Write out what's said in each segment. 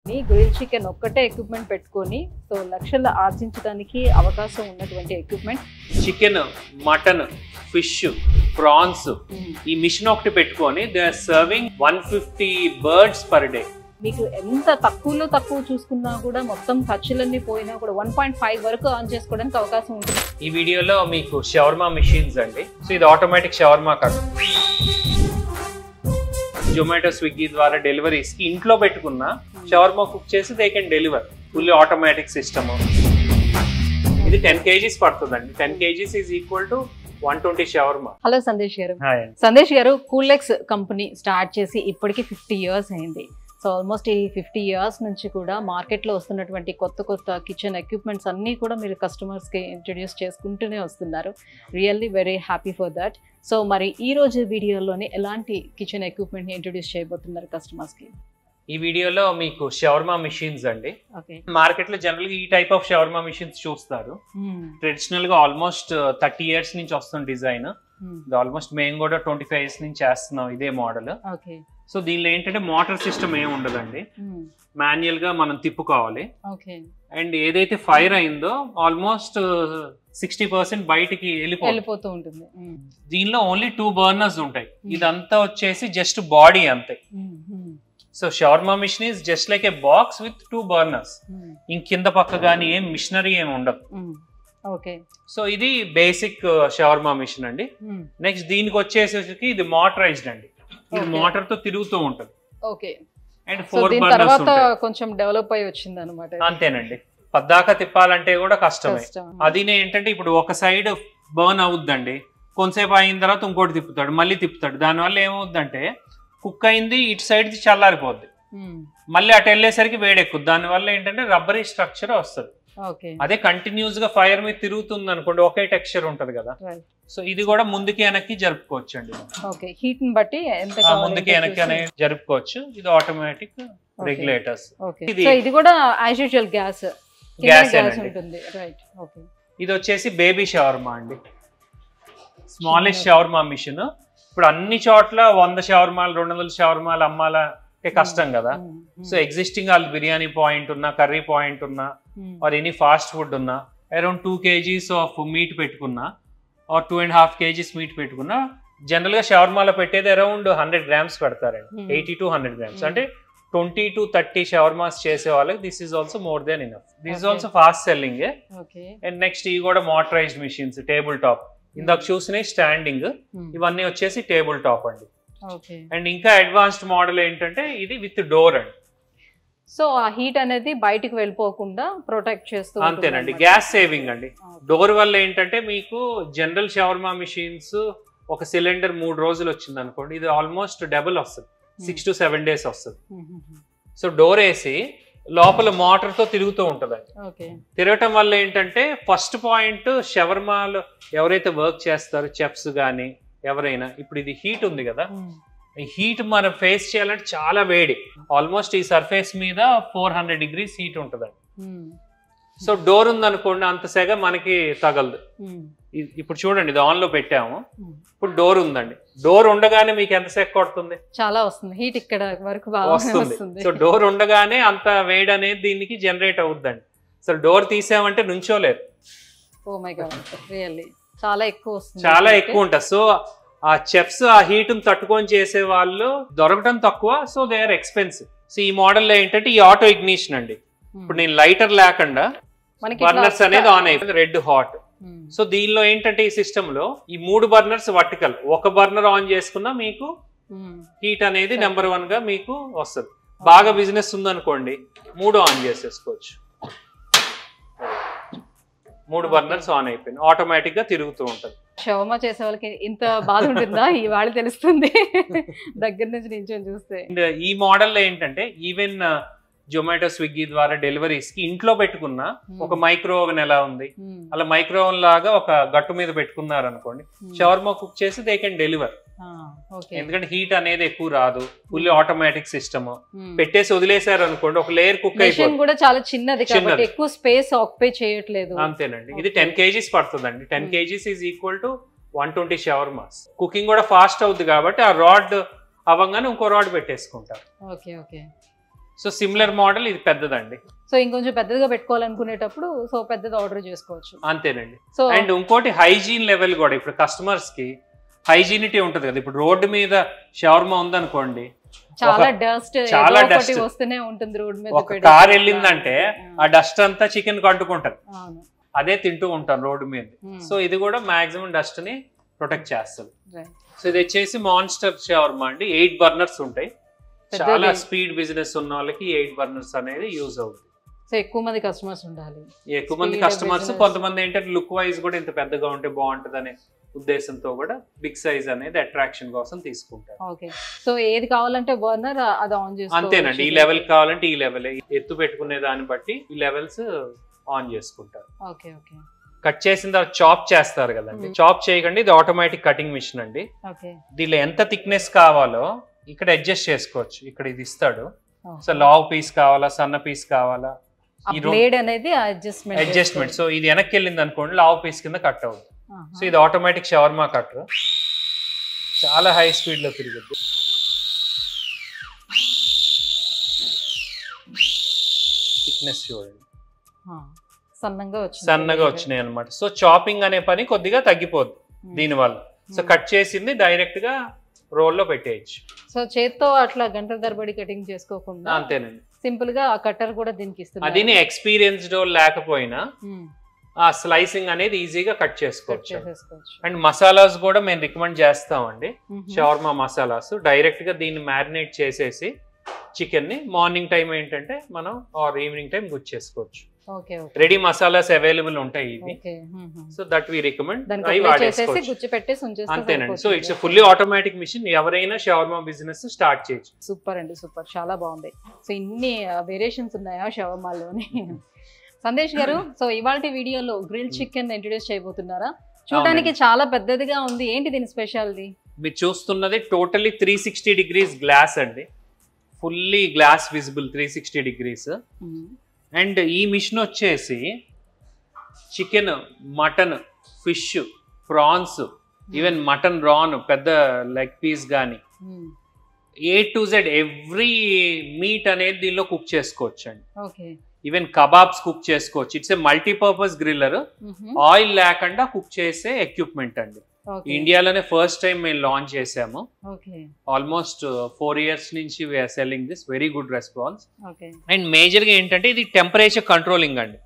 Grill chicken ఒక్కటే equipment పెట్టుకొని so లక్షలు ఆర్జించడానికి అవకాశం ఉన్నటువంటి equipment. Chicken, mutton, fish, prawns ఈ మిషన్ ఒకటి పెట్టుకొని they are serving 150 birds per day. మీకు ఎంత తక్కువలో తక్కువ చూసుకున్నా కూడా మొత్తం ఖర్చులన్నీ పోయినా కూడా 1.5 వరకు ఆన్ చేసుకోవడానికి అవకాశం ఉంటుంది. ఈ వీడియోలో మీకు షవర్మా మిషన్స్ అండి. సో ఇది ఆటోమేటిక్ షవర్మా కాదు, జొమాటో స్విగ్గీ ద్వారా డెలివరీస్ కి ఇంట్లో పెట్టుకున్న షవర్మా కుక్ చేసి they can deliver. Fully automatic system. ఇది 10 kgs పడుతుందండి. 10 kgs is equal to 120 shawarma. Hello Sandesh గారు. సందేశ్ గారు, కూల్లెక్స్ కంపెనీ స్టార్ట్ చేసి ఇప్పటికి 50 years అయింది. సో ఆల్మోస్ట్ ఈ 50 years నుంచి కూడా మార్కెట్లో వస్తున్నటువంటి కొత్త కొత్త కిచెన్ ఎక్విప్మెంట్స్ అన్నీ కూడా మీరు కస్టమర్స్కి ఇంట్రడ్యూస్ చేసుకుంటూనే వస్తున్నారు. Really very happy for that. So మరి ఈ రోజు వీడియోలోని ఎలాంటి కిచెన్ ఎక్విప్మెంట్ని ఇంట్రడ్యూస్ చేయబోతున్నారు కస్టమర్స్కి? ఈ వీడియోలో మీకు షవర్మా మిషన్స్ అండి. మార్కెట్ లో జనరల్ గా ఈ టైప్ ఆఫ్ షవర్మా మిషన్స్ చూస్తారు. ట్రెడిషనల్ గా ఆల్మోస్ట్ 30 years నుంచి వస్తున్న డిజైన్. ఆల్మోస్ట్ మేము కూడా 25 years నుంచి చేస్తున్నాం ఇదే మోడల్. సో దీనిలో ఏంటంటే మోటార్ సిస్టమ్ ఏమి ఉండదండి, మాన్యువల్ గా మనం తిప్పుకోవాలి. అండ్ ఏదైతే ఫైర్ అయిందో ఆల్మోస్ట్ 60% బయటికి వెళ్ళిపోతూ ఉంటుంది. దీనిలో ఓన్లీ 2 burners ఉంటాయి. ఇదంతా వచ్చేసి జస్ట్ బాడీ అంతే. So shawarma machine is just like a box with 2 burners. కింద పక్క గానీ ఏం మిషనరీ ఏమి ఉండదు. సో ఇది బేసిక్ షవర్మా మిషన్ అండి. నెక్స్ట్ దీనికి వచ్చేసరికి ఇది మోటరైజ్డ్ అండి. ఇది మోటార్ తో తిరుగుతూ ఉంటుంది. అండ్ 4 burners కొంచెం డెవలప్ అయ్యి వచ్చింది అన్నమాట. అంతేనండి, పద్దాకా తిప్పాలంటే కూడా కష్టమే. అది ఏంటంటే ఇప్పుడు ఒక సైడ్ బర్న్ అవుద్దండి, కొంతసేపు అయిన తర్వాత ఇంకోటి తిప్పుతాడు, మళ్ళీ తిప్పుతాడు. దానివల్ల ఏమవుద్దంటే కుక్ అయింది ఇటు సైడ్ చల్లారిపోద్ది, మళ్ళీ అటు వెళ్ళేసరికి వేడెక్కుద్ది. దానివల్ల ఏంటంటే రబ్బరీ స్ట్రక్చర్ వస్తుంది. అదే కంటిన్యూస్ గా ఫైర్ మీద తిరుగుతుంది అనుకోండి, ఒకే టెక్స్చర్ ఉంటది కదా. సో ఇది కూడా ముందుకి వెనక్కి జరుపుకోవచ్చు అండి. హీట్ ని బట్టి ముందుకి వెనక్కి అనేది జరుపుకోవచ్చు. ఇది ఆటోమేటిక్ రెగ్యులేటర్స్. ఇది కూడా యాజ్ యూజువల్ గ్యాస్ ఉంటుంది. ఇది వచ్చేసి బేబీ షవర్మా అండి, స్మాలెస్ట్ షవర్మా మిషన్. ఇప్పుడు అన్ని చోట్ల 100 షవర్మాలు 200 షవర్మాలు అమ్మాలంటే కష్టం కదా. సో ఎగ్జిస్టింగ్ వాళ్ళు బిర్యానీ పాయింట్ ఉన్నా, కర్రీ పాయింట్ ఉన్నా, ఆర్ ఎనీ ఫాస్ట్ ఫుడ్ ఉన్నా, అరౌండ్ 2 kgs ఆఫ్ మీట్ పెట్టుకున్నా ఆర్ 2.5 kgs మీట్ పెట్టుకున్నా, జనరల్ గా షవర్మాలో పెట్టేది అరౌండ్ 100 grams పెడతారండి. 80 to 100 grams అంటే 20 to 30 షవర్మాస్ చేసే వాళ్ళకి this is also more than enough. This is also fast selling. And next ఇవి కూడా మోటరైజ్డ్ మిషన్స్, టేబుల్ టాప్. ఇందాక చూసిన స్టాండింగ్, ఇవన్నీ వచ్చేసి టేబుల్ టాప్ అండి. అండ్ ఇంకా అడ్వాన్స్డ్ మోడల్ ఏంటంటే ఇది విత్ డోర్ అండి. సో ఆ హీట్ అనేది బయటికి వెళ్ళిపోకుండా ప్రొటెక్ట్ చేస్తూ. అంతేనండి, గ్యాస్ సేవింగ్ అండి. డోర్ వల్ల ఏంటంటే మీకు జనరల్ షవర్మా మిషన్స్ ఒక సిలిండర్ 3 రోజులు వచ్చింది అనుకోండి, ఇది ఆల్మోస్ట్ డబుల్ వస్తుంది, 6 to 7 days వస్తుంది. సో డోర్ వేసి లోపల మోటార్ తో తిరుగుతూ ఉంటదండి. తిరగటం వల్ల ఏంటంటే ఫస్ట్ పాయింట్, షవర్మాలు ఎవరైతే వర్క్ చేస్తారో చెఫ్స్ గానీ ఎవరైనా, ఇప్పుడు ఇది హీట్ ఉంది కదా, ఈ హీట్ మనం ఫేస్ చేయాలంటే చాలా వేడి. ఆల్మోస్ట్ ఈ సర్ఫేస్ మీద 400 degrees హీట్ ఉంటదండి. సో డోర్ ఉందనుకోండి అంత సెగ మనకి తగలదు. ఇప్పుడు చూడండి, ఇది ఆన్ లో పెట్టాము, ఇప్పుడు డోర్ ఉందండి. డోర్ ఉండగానే మీకు ఎంత సెగ కొడుతుంది? చాలా వస్తుంది హీట్, ఇక్కడ వరకు వస్తుంది. సో డోర్ ఉండగానే అంత వేడి అనేది దీనికి జనరేట్ అవుద్దండి. సో డోర్ తీసామంటే నుంచోలేదు. ఓ మై గాడ్, రియల్లీ చాలా ఎక్కువ వస్తుంది, చాలా ఎక్కువ ఉంటుంది. సో ఆ చెఫ్స్ ఆ హీట్ తట్టుకొని చేసే వాళ్ళు దొరకడం తక్కువ. So they are expensive. So ఈ మోడల్ లో ఏంటంటే ఈ ఆటో ఇగ్నిషన్ అండి. ఇప్పుడు నేను లైటర్ లేకుండా బర్నర్స్ అనేది ఆన్ అయిపోయింది, రెడ్ హాట్. సో దీనిలో ఏంటంటే ఈ సిస్టమ్ లో ఈ 3 burners వర్టికల్, ఒక బర్నర్ ఆన్ చేసుకున్నా మీకు హీట్ అనేది నెంబర్ 1 గా మీకు వస్తుంది. బాగా బిజినెస్ ఉందనుకోండి 3 ఆన్ చేసేసుకోవచ్చు. 3 burners ఆన్ అయిపోయింది, ఆటోమేటిక్ గా తిరుగుతూ ఉంటుంది. షవర్మా చేసే వాళ్ళకి ఇంత బాధ ఉంటుందా ఇవాళ తెలుస్తుంది దగ్గర నుంచి నించొని చూస్తే. ఈ మోడల్ లో ఏంటంటే ఈవెన్ జొమాటో స్విగ్గీ ద్వారా డెలివరీస్ కి ఇంట్లో పెట్టుకున్న ఒక మైక్రో ఓవెన్ ఎలా ఉంది, అలా మైక్రో ఓవెన్ లాగా ఒక గట్టు మీద పెట్టుకున్నారు అనుకోండి, షవర్మా కుక్ చేసి దే కెన్ డెలివర్. ఎందుకంటే హీట్ అనేది ఎక్కువ రాదు, ఫుల్లీ ఆటోమేటిక్ సిస్టమ్. పెట్టేసి వదిలేసారు అనుకోండి, ఒక లేయర్ కుక్ అయిపోతుంది. కూడా చాలా చిన్నది కాబట్టి ఎక్కువ స్పేస్ ఆక్యుపై చేయట్లేదు. అంతేనండి, ఇది 10 kgs పడుతుందండి. 10 kgs is equal to 120 shawarmas. Cooking కూడా ఫాస్ట్ అవుతుంది కాబట్టి ఆ రాడ్ అవ్వగానే ఇంకో రాడ్ పెట్టేసుకుంటారు. సో సిమిలర్ మోడల్ ఇది పెద్దదండి. సో ఇంకొంచెం పెద్దగా పెట్టుకోవాలనుకునేటప్పుడు సో పెద్దది ఆర్డర్ చేసుకోవచ్చు. అంతేనండి. సో అండ్ ఇంకోటి హైజీన్ లెవెల్ కూడా ఇప్పుడు కస్టమర్స్ కి హైజీనిటీ ఉంటుంది కదా. ఇప్పుడు రోడ్డు మీద షవర్మా ఉందనుకోండి, చాలా డస్ట్ వస్తూనే ఉంటుంది రోడ్ మీద. ఒక కార్ వెళ్ళిందంటే ఆ డస్ట్ అంతా చికెన్ కి అంటుకుంటది, అదే తింటూ ఉంటాను రోడ్డు మీద. సో ఇది కూడా మాక్సిమం డస్ట్ ని ప్రొటెక్ట్ చేస్తుంది. సో ఇది వచ్చేసి మాన్స్టర్ షవర్మా అండి. 8 బర్నర్స్ ఉంటాయి. చాలా స్పీడ్ బిజినెస్ ఉన్న వాళ్ళకి 8 బర్నర్స్ అనేది యూజ్ అవుతుంది. సో ఎక్కువ మంది కస్టమర్స్ ఉండాలి. ఎక్కువ మంది కస్టమర్స్, కొంతమంది ఏంటంటే లుక్ వైజ్ కూడా ఇంత పెద్దగా ఉంటే బాగుంటది అనే ఉద్దేశంతో కూడా బిగ్ సైజ్ అనేది అట్రాక్షన్ కోసం తీసుకుంటారు. ఓకే. సో ఏది కావాలంటే బర్నర్ అది ఆన్ చేసుకోవచ్చు. అంతేనండి. ఈ లెవెల్ కావాలంటే ఈ లెవెల్, ఎత్తు పెట్టుకునే దాన్ని బట్టి ఈ లెవెల్స్ ఆన్ చేసుకుంటారు. Okay okay. కట్ చేసిన తర్వాత చాప్ చేస్తారు కదండి. చాప్ చేయకండి, ఇది ఆటోమేటిక్ కటింగ్ మిషన్ అండి. దీనిలో ఎంత థిక్నెస్ కావాలో ఇక్కడ అడ్జస్ట్ చేసుకోవచ్చు. ఇక్కడ ఇది ఇస్తాడు. సో లావ్ పీస్ కావాలా, సన్న పీస్ కావాలా, అడ్జస్ట్మెంట్. సో ఇది వెనక్కి వెళ్ళింది అనుకోండి, లావ్ పీస్ కింద కట్ అవుతుంది. సో ఇది ఆటోమేటిక్ షవర్మా కట్టర్, చాలా హై స్పీడ్ లో తిరుగుద్ది. థిక్నెస్ చూడండి, సన్నగా వచ్చినాయి అనమాట. సో చాపింగ్ అనే పని కొద్దిగా తగ్గిపోద్ది దీనివల్ల. సో కట్ చేసింది డైరెక్ట్ గా రోల్ లో పెట్టేయచ్చు. సో చేత్తో అట్లా గంటల తరబడి కటింగ్ చేసుకోకుండా అంతేనండి, సింపుల్ గా ఆ కట్టర్ కూడా దీనికి ఇస్తుంది. అది ఎక్స్పీరియన్స్డ్ లేకపోయినా ఆ స్లైసింగ్ అనేది ఈజీగా కట్ చేసుకోవచ్చు. అండ్ మసాలాస్ కూడా మేము రికమెండ్ చేస్తామండి. షవర్మా మసాలాస్ డైరెక్ట్ గా దీన్ని మ్యారినేట్ చేసేసి చికెన్ ని మార్నింగ్ టైం ఏంటంటే మనం or evening time good masalas. రెడీ మసాలాస్ అవైలబుల్ ఉంటాయి ఇవి. So that we recommend. అంతేనండి. So it's fully automatic machine. ఎవరైనా షవర్మా బిజినెస్ స్టార్ట్ చేయొచ్చు. సూపర్ అండి, సూపర్, చాలా బాగుంది. సో ఇన్ని వేరియేషన్స్ ఉన్నాయా షవర్మాలోని? సందేశ్ గారు, సో ఇవాళ వీడియోలో గ్రిల్ చికెన్ ఇంట్రొడ్యూస్ చేయబోతున్నారా? చూడడానికి చాలా పెద్దదిగా ఉంది, ఏంటి దీని స్పెషాలిటీ? మీరు చూస్తున్నది టోటల్లీ 360 degrees గ్లాస్ అండి. Fully glass visible 360 degrees. And ఈ మిషన్ వచ్చేసి chicken, mutton, fish, prawns, even mutton raan పెద్ద లెగ్ పీస్ కానీ A to Z every meat అనేది దీనిలో కుక్ చేసుకోవచ్చు అండి. ఈవెన్ కబాబ్స్ కుక్ చేసుకోవచ్చు. It's a multipurpose griller. Oil లేకుండా కుక్ చేసే ఎక్విప్మెంట్ అండి. ఇండియాలోనే ఫస్ట్ టైం మేము లాంచ్ చేసాము. ఆల్మోస్ట్ 4 years నుంచి we're selling this. Very good response. And major గా ఏంటంటే ఇది టెంపరేచర్ కంట్రోలింగ్ అండి.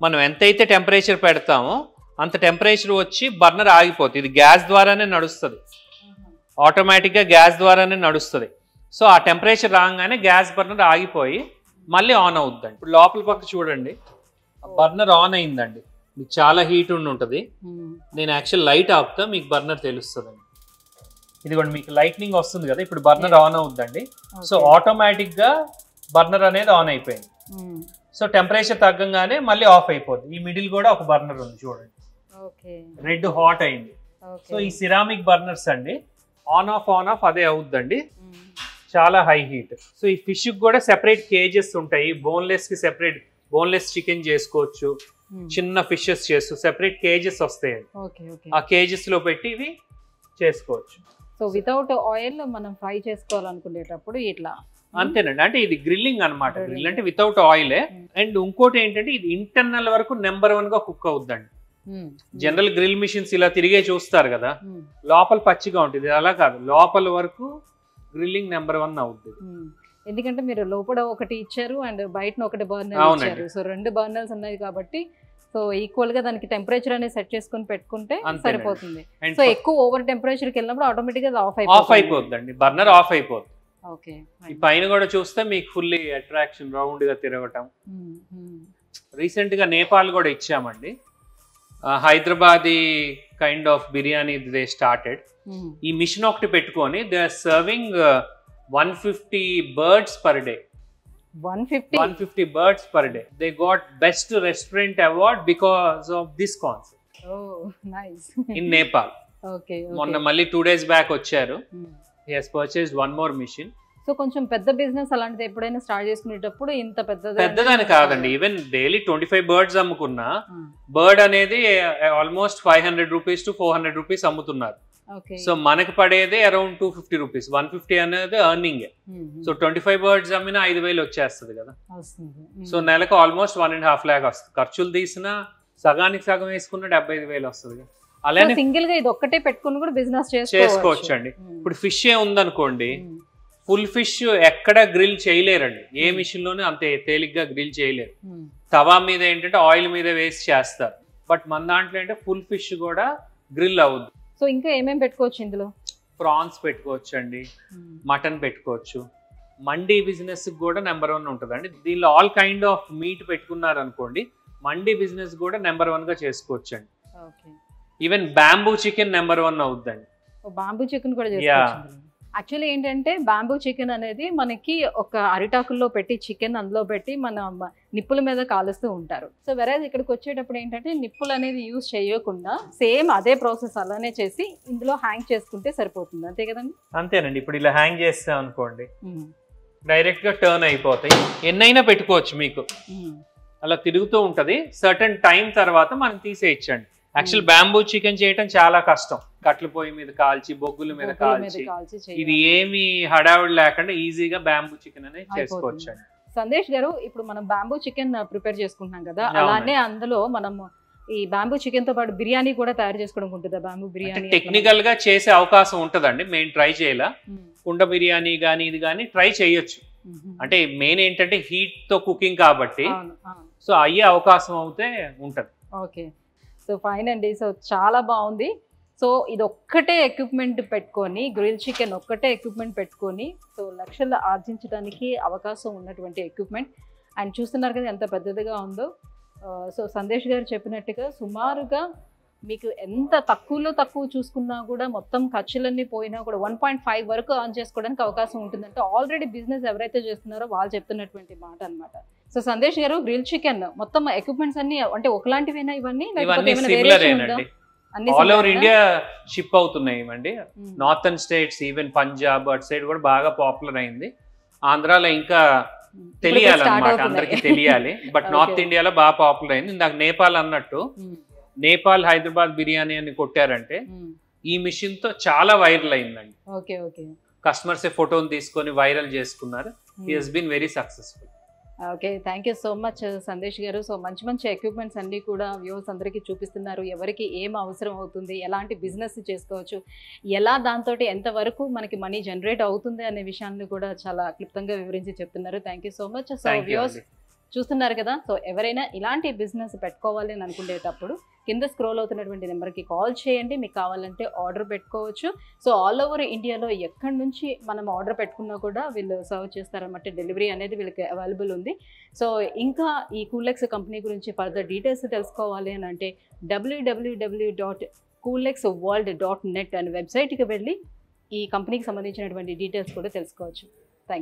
మనం ఎంతైతే టెంపరేచర్ పెడతామో అంత టెంపరేచర్ వచ్చి బర్నర్ ఆగిపోతుంది. ఇది గ్యాస్ ద్వారానే నడుస్తుంది, ఆటోమేటిక్ గా గ్యాస్ ద్వారానే నడుస్తుంది. సో ఆ టెంపరేచర్ రాగానే గ్యాస్ బర్నర్ ఆగిపోయి మళ్ళీ ఆన్ అవుతుందండి. ఇప్పుడు లోపల పక్క చూడండి, బర్నర్ ఆన్ అయిందండి. మీకు చాలా హీట్ ఉంటుంది. నేను యాక్చువల్ లైట్ ఆపుతా, మీకు బర్నర్ తెలుస్తుందండి. ఇదిగోండి మీకు లైట్నింగ్ వస్తుంది కదా, ఇప్పుడు బర్నర్ ఆన్ అవుతుందండి. సో ఆటోమేటిక్ గా బర్నర్ అనేది ఆన్ అయిపోయింది. సో టెంపరేచర్ తగ్గంగానే మళ్ళీ ఆఫ్ అయిపోద్ది. ఈ మిడిల్ కూడా ఒక బర్నర్ ఉంది చూడండి, రెడ్ హాట్ అయింది. సో ఈ సిరామిక్ బర్నర్స్ అండి, ఆన్ ఆఫ్ అదే అవుద్దండి, చాలా హై హీట్. సో ఈ ఫిష్ కూడా సెపరేట్ కేజెస్ ఉంటాయి. బోన్లెస్ కి సెపరేట్ బోన్లెస్ చికెన్ చేసుకోవచ్చు, చిన్న ఫిషెస్ చేస్తూ సెపరేట్ కేజెస్ వస్తాయండి. ఆ కేజెస్ లో పెట్టి ఇవి చేసుకోవచ్చు. సో వితౌట్ ఆయిల్ మనం ఫ్రై చేసుకోవాలనుకునేటప్పుడు ఇట్లా అంతేనండి. అంటే ఇది గ్రిల్లింగ్ అనమాట. గ్రిల్ అంటే వితౌట్ ఆయిలే. అండ్ ఇంకోటి ఏంటంటే ఇది ఇంటర్నల్ వరకు నెంబర్ 1 గా కుక్ అవుద్దండి. జనరల్ గ్రిల్ మిషన్స్ ఇలా తిరిగే చూస్తారు కదా, లోపల పచ్చిగా ఉంటుంది. అలా కాదు, లోపల వరకు గ్రిల్లింగ్ నెంబర్ 1 అవుతుంది. ఎందుకంటే మీరు లోపల ఒకటి ఇచ్చారు అండ్ బయట ఒకటి బర్నర్ ఇచ్చారు. సో 2 బర్నర్స్ ఉన్నాయి కాబట్టి సో ఈక్వల్ గా దానికి టెంపరేచర్ అనేది సెట్ చేసుకుని పెట్టుకుంటే సరిపోతుంది. సో ఎక్కువ ఓవర్ టెంపరేచర్ కి వెళ్ళినప్పుడు ఆటోమేటిక్ గా ఆఫ్ అయిపోతుందండి, బర్నర్ ఆఫ్ అయిపోతుంది. ఈ పైన కూడా చూస్తే మీకు ఫుల్లీ అట్రాక్షన్ రౌండ్ గా తిరగటం. రీసెంట్ గా నేపాల్ కూడా ఇచ్చామండి. Hyderabadi kind of biryani they started. ఈ మిషన్ ఒకటి పెట్టుకొని they are serving 150 birds per day. 150 birds per day. They got best restaurant award because of this concept. Oh, nice. In Nepal. Okay. మొన్న మళ్ళీ 2 days back వచ్చారు. He has purchased one more machine. So కొంచెం పెద్ద business అలాంటిది ఎప్పుడైనా start చేసుకునేటప్పుడు ఇంత పెద్దదని కాదండి. ఈవెన్ డైలీ 25 birds అమ్ముకున్నా బర్డ్ అనేది ఆల్మోస్ట్ 500 rupees to 400 rupees అమ్ముతున్నారు. సో మనకి పడేదే అరౌండ్ 250 రూపీస్, 150 అనేది ఎర్నింగ్. సో 25 బర్డ్స్ అమ్మినా 5,000 వచ్చేస్తుంది కదా. సో నెలకు ఆల్మోస్ట్ 1.5 lakh వస్తుంది. ఖర్చులు తీసినా సగానికి సగం వేసుకున్న 75,000 వస్తుంది. అలానే సింగిల్ గా ఇది ఒక్కటే పెట్టుకుని కూడా బిజినెస్ చేసుకోవచ్చు అండి. ఇప్పుడు ఫిష్ ఏ ఉందనుకోండి, ఫుల్ ఫిష్ ఎక్కడ గ్రిల్ చేయలేరండి, ఏ మిషన్ లోనే అంతే తేలిగ్గా గ్రిల్ చేయలేరు. తవా మీద ఏంటంటే ఆయిల్ మీద వేసి చేస్తారు. బట్ మన దాంట్లో ఏంటంటే ఫుల్ ఫిష్ కూడా గ్రిల్ అవుద్ది. సో ఇంకా ఏమేమి పెట్టుకోవచ్చు ఇందులో? ప్రాన్స్ పెట్టుకోవచ్చు అండి, మటన్ పెట్టుకోవచ్చు. మండీ బిజినెస్ కూడా నెంబర్ 1 ఉంటుందండి. దీనిలో ఆల్ కైండ్ ఆఫ్ మీట్ పెట్టుకున్నారు అనుకోండి, మండీ బిజినెస్ కూడా నెంబర్ 1 గా చేసుకోవచ్చు అండి. ఈవెన్ బ్యాంబూ చికెన్ నెంబర్ 1 అవుద్దండి. బ్యాంబూ చికెన్ కూడా చేసుకోవచ్చు. యాక్చువల్లీ ఏంటంటే బ్యాంబూ చికెన్ అనేది మనకి ఒక అరిటాకుల్లో పెట్టి చికెన్ అందులో పెట్టి మన నిప్పుల మీద కాలుస్తూ ఉంటారు. సో వెరైజ్ ఇక్కడికి వచ్చేటప్పుడు ఏంటంటే నిప్పులు అనేది యూజ్ చేయకుండా సేమ్ అదే ప్రాసెస్ అలానే చేసి ఇందులో హ్యాంగ్ చేసుకుంటే సరిపోతుంది, అంతే కదండి? అంతేనండి. ఇప్పుడు ఇలా హ్యాంగ్ చేస్తాం అనుకోండి, డైరెక్ట్ గా టర్న్ అయిపోతాయి. ఎన్నైనా పెట్టుకోవచ్చు, మీకు అలా తిరుగుతూ ఉంటది. సర్టన్ టైం తర్వాత మనం తీసేయచ్చండి. యాక్చువల్ బ్యాంబూ చికెన్ చేయటం చాలా కష్టం. కట్ల పొయ్యి మీద కాల్చి, బొగ్గుల మీద కాల్చి, ఇది ఏమి హడావుడి లేకుండా ఈజీగా బ్యాంబూ చికెన్ అనేది చేసుకోవచ్చు అండి. సందేశ్ గారు, ఇప్పుడు మనం బ్యాంబూ చికెన్ ప్రిపేర్ చేసుకుంటున్నాం కదా, అలానే అందులో మనం ఈ బ్యాంబూ చికెన్ తో పాటు బిర్యానీ కూడా తయారు చేసుకోవడం ఉంటుందా? బ్యాంబూ బిర్యానీ టెక్నికల్ గా చేసే అవకాశం ఉంటదండి. మేము ట్రై చేయాల కుండ బిర్యానీ గానీ ఇది గానీ ట్రై చేయొచ్చు. అంటే మెయిన్ ఏంటంటే హీట్ తో కుకింగ్ కాబట్టి, సో అయ్యే అవకాశం అయితే ఉంటది. ఓకే, సో ఫైన్ అండి. సో చాలా బాగుంది. సో ఇది ఒక్కటే ఎక్విప్మెంట్ పెట్టుకొని, గ్రిల్ చికెన్ ఒక్కటే ఎక్విప్మెంట్ పెట్టుకొని సో లక్షలు ఆర్జించడానికి అవకాశం ఉన్నటువంటి ఎక్విప్మెంట్. అండ్ చూస్తున్నారు కదా ఎంత పెద్దదిగా ఉందో. సో సందేశ్ గారు చెప్పినట్టుగా సుమారుగా మీకు ఎంత తక్కువలో తక్కువ చూసుకున్నా కూడా మొత్తం ఖర్చులన్నీ పోయినా కూడా 1.5 వరకు ఆన్ చేసుకోవడానికి అవకాశం ఉంటుందంటే ఆల్రెడీ బిజినెస్ ఎవరైతే చేస్తున్నారో వాళ్ళు చెప్తున్నటువంటి మాట అనమాట. సో సందేశ్ గారు, గ్రిల్ చికెన్ మొత్తం ఎక్విప్మెంట్స్ అన్ని అంటే ఒకలాంటివేనా ఇవన్నీ? ఆల్ ఓవర్ ఇండియా షిప్ అవుతున్నాయి అండి. నార్థన్ స్టేట్స్, ఈవెన్ పంజాబ్ అటు సైడ్ కూడా బాగా పాపులర్ అయింది. ఆంధ్రాలో ఇంకా తెలియాలన్నమాట, అందరికి తెలియాలి. బట్ నార్త్ ఇండియాలో బాగా పాపులర్ అయింది. ఇందాక నేపాల్ అన్నట్టు, నేపాల్ హైదరాబాద్ బిర్యానీ అని కొట్టారంటే ఈ మిషన్ తో చాలా వైరల్ అయిందండి. కస్టమర్స్ ఫోటోని తీసుకొని వైరల్ చేసుకున్నారు. He has been very successful. Okay, thank you so much Sandesh garu. So మంచి మంచి ఎక్విప్మెంట్స్ అన్నీ కూడా వ్యూవర్స్ అందరికీ చూపిస్తున్నారు. ఎవరికి ఏం అవసరం అవుతుంది, ఎలాంటి బిజినెస్ చేసుకోవచ్చు, ఎలా దాంతో ఎంతవరకు మనకి మనీ జనరేట్ అవుతుంది అనే విషయాన్ని కూడా చాలా క్లుప్తంగా వివరించి చెప్తున్నారు. Thank you so much. So viewers చూస్తున్నారు కదా, సో ఎవరైనా ఇలాంటి బిజినెస్ పెట్టుకోవాలి అని అనుకునేటప్పుడు కింద స్క్రోల్ అవుతున్నటువంటి నెంబర్కి కాల్ చేయండి. మీకు కావాలంటే ఆర్డర్ పెట్టుకోవచ్చు. సో ఆల్ ఓవర్ ఇండియాలో ఎక్కడి నుంచి మనం ఆర్డర్ పెట్టుకున్నా కూడా వీళ్ళు సర్వ్ చేస్తారన్నమాట. డెలివరీ అనేది వీళ్ళకి అవైలబుల్ ఉంది. సో ఇంకా ఈ కూల్లెక్స్ కంపెనీ గురించి ఫర్దర్ డీటెయిల్స్ తెలుసుకోవాలి అని అంటే www.coolexworld.net అనే వెబ్సైట్కి వెళ్ళి ఈ కంపెనీకి సంబంధించినటువంటి డీటెయిల్స్ కూడా తెలుసుకోవచ్చు. Thank you.